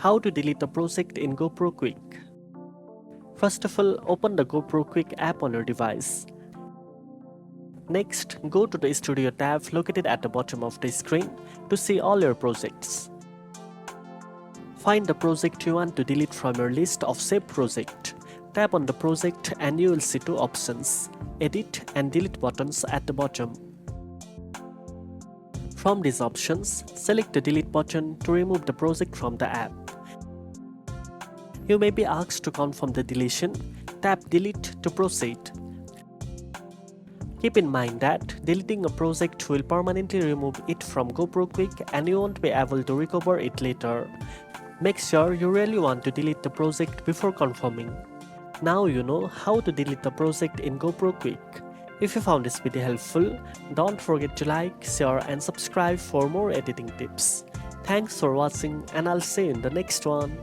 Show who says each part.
Speaker 1: How to delete a project in GoPro Quik. First of all, open the GoPro Quik app on your device. Next, go to the Studio tab located at the bottom of the screen to see all your projects. Find the project you want to delete from your list of saved projects. Tap on the project and you will see two options, Edit and Delete buttons at the bottom. From these options, select the Delete button to remove the project from the app. You may be asked to confirm the deletion. Tap Delete to proceed. Keep in mind that deleting a project will permanently remove it from GoPro Quik and you won't be able to recover it later. Make sure you really want to delete the project before confirming. Now you know how to delete the project in GoPro Quik. If you found this video helpful, don't forget to like, share and subscribe for more editing tips. Thanks for watching and I'll see you in the next one.